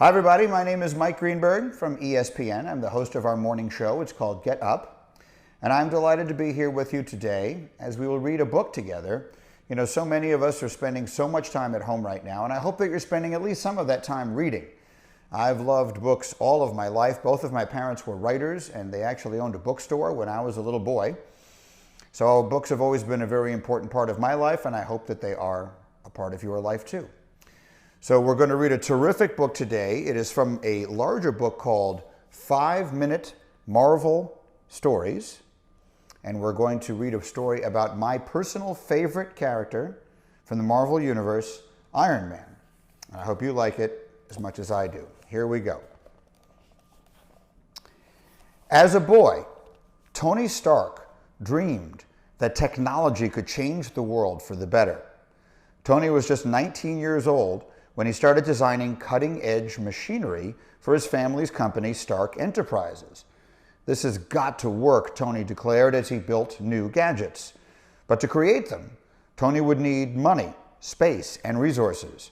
Hi everybody, my name is Mike Greenberg from ESPN. I'm the host of our morning show. It's called Get Up. And I'm delighted to be here with you today as we will read a book together. You know, so many of us are spending so much time at home right now, and I hope that you're spending at least some of that time reading. I've loved books all of my life. Both of my parents were writers, and they actually owned a bookstore when I was a little boy. So books have always been a very important part of my life, and I hope that they are a part of your life too. So we're going to read a terrific book today. It is from a larger book called 5-Minute Marvel Stories. And we're going to read a story about my personal favorite character from the Marvel Universe, Iron Man. I hope you like it as much as I do. Here we go. As a boy, Tony Stark dreamed that technology could change the world for the better. Tony was just 19 years old when he started designing cutting-edge machinery for his family's company, Stark Enterprises. This has got to work, Tony declared as he built new gadgets. But to create them, Tony would need money, space, and resources.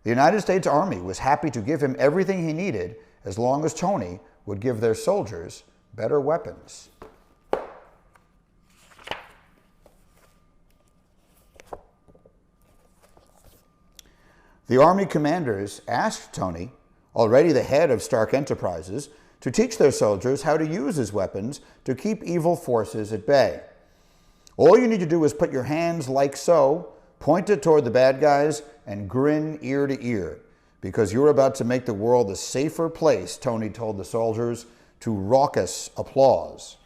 The United States Army was happy to give him everything he needed as long as Tony would give their soldiers better weapons. The Army commanders asked Tony, already the head of Stark Enterprises, to teach their soldiers how to use his weapons to keep evil forces at bay. All you need to do is put your hands like so, point it toward the bad guys, and grin ear to ear, because you're about to make the world a safer place, Tony told the soldiers to raucous applause.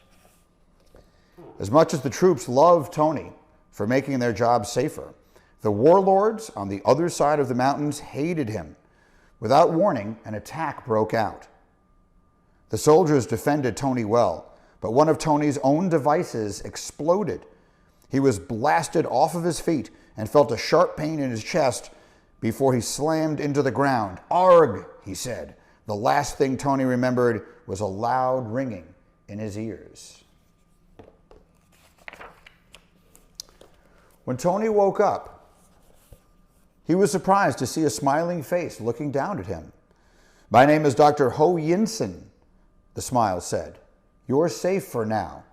As much as the troops loved Tony for making their job safer, the warlords on the other side of the mountains hated him. Without warning, an attack broke out. The soldiers defended Tony well, but one of Tony's own devices exploded. He was blasted off of his feet and felt a sharp pain in his chest before he slammed into the ground. "Arg," he said. The last thing Tony remembered was a loud ringing in his ears. When Tony woke up, he was surprised to see a smiling face looking down at him. "My name is Dr. Ho Yinsen," the smile said. "You're safe for now,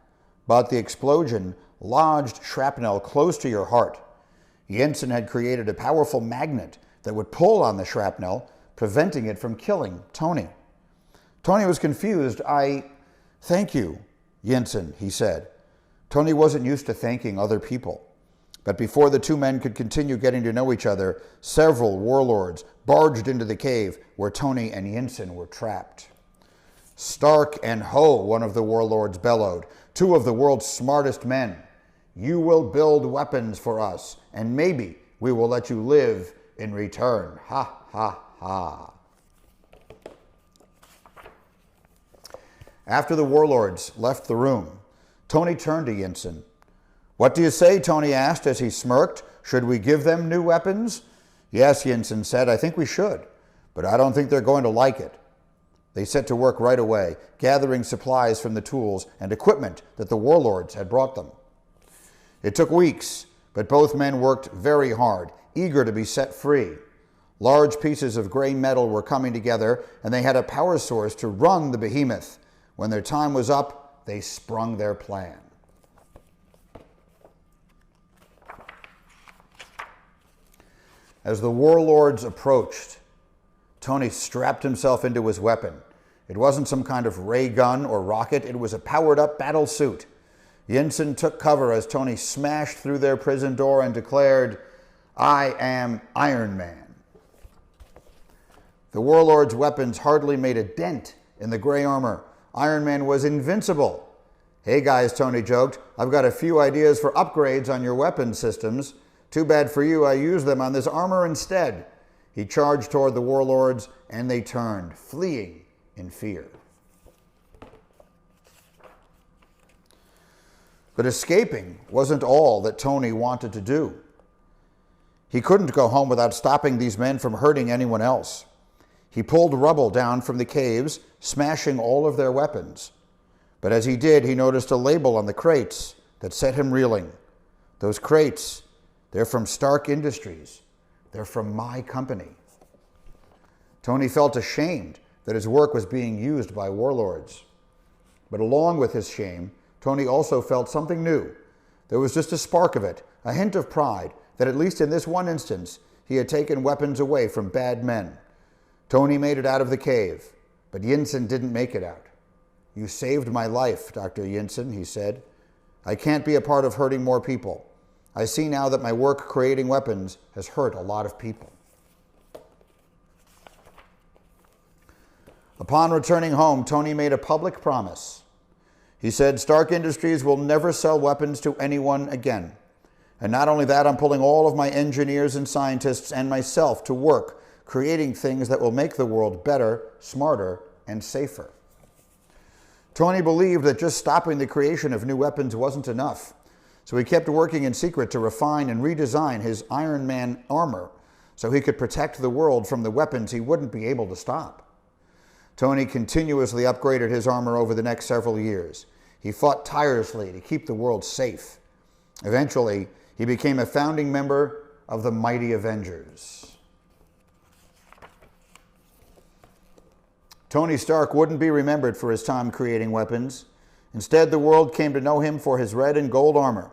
but the explosion lodged shrapnel close to your heart. Yinsen had created a powerful magnet that would pull on the shrapnel, preventing it from killing Tony." Tony was confused. Thank you, Yinsen," he said. Tony wasn't used to thanking other people. But before the two men could continue getting to know each other, several warlords barged into the cave where Tony and Yinsen were trapped. "Stark and Ho," one of the warlords bellowed, "two of the world's smartest men. You will build weapons for us, and maybe we will let you live in return. Ha, ha, ha." After the warlords left the room, Tony turned to Yinsen. "What do you say?" Tony asked as he smirked. "Should we give them new weapons?" "Yes," Yinsen said, "I think we should, but I don't think they're going to like it." They set to work right away, gathering supplies from the tools and equipment that the warlords had brought them. It took weeks, but both men worked very hard, eager to be set free. Large pieces of gray metal were coming together, and they had a power source to run the behemoth. When their time was up, they sprung their plan. As the warlords approached, Tony strapped himself into his weapon. It wasn't some kind of ray gun or rocket, it was a powered-up battle suit. Yinsen took cover as Tony smashed through their prison door and declared, "I am Iron Man." The warlords' weapons hardly made a dent in the gray armor. Iron Man was invincible. "Hey guys," Tony joked, "I've got a few ideas for upgrades on your weapon systems. Too bad for you, I used them on this armor instead." He charged toward the warlords, and they turned, fleeing in fear. But escaping wasn't all that Tony wanted to do. He couldn't go home without stopping these men from hurting anyone else. He pulled rubble down from the caves, smashing all of their weapons. But as he did, he noticed a label on the crates that set him reeling. Those crates, they're from Stark Industries. They're from my company. Tony felt ashamed that his work was being used by warlords. But along with his shame, Tony also felt something new. There was just a spark of it, a hint of pride, that at least in this one instance, he had taken weapons away from bad men. Tony made it out of the cave, but Yinsen didn't make it out. "You saved my life, Dr. Yinsen," he said. "I can't be a part of hurting more people. I see now that my work creating weapons has hurt a lot of people." Upon returning home, Tony made a public promise. He said, "Stark Industries will never sell weapons to anyone again. And not only that, I'm pulling all of my engineers and scientists and myself to work, creating things that will make the world better, smarter, and safer." Tony believed that just stopping the creation of new weapons wasn't enough, so he kept working in secret to refine and redesign his Iron Man armor so he could protect the world from the weapons he wouldn't be able to stop. Tony continuously upgraded his armor over the next several years. He fought tirelessly to keep the world safe. Eventually, he became a founding member of the Mighty Avengers. Tony Stark wouldn't be remembered for his time creating weapons. Instead, the world came to know him for his red and gold armor.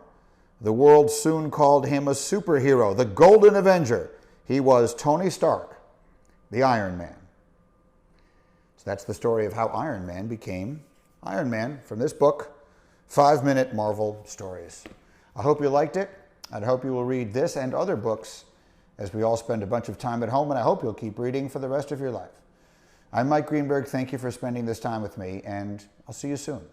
The world soon called him a superhero, the Golden Avenger. He was Tony Stark, the Iron Man. So that's the story of how Iron Man became Iron Man from this book, 5-Minute Marvel Stories. I hope you liked it. I hope you will read this and other books as we all spend a bunch of time at home, and I hope you'll keep reading for the rest of your life. I'm Mike Greenberg. Thank you for spending this time with me, and I'll see you soon.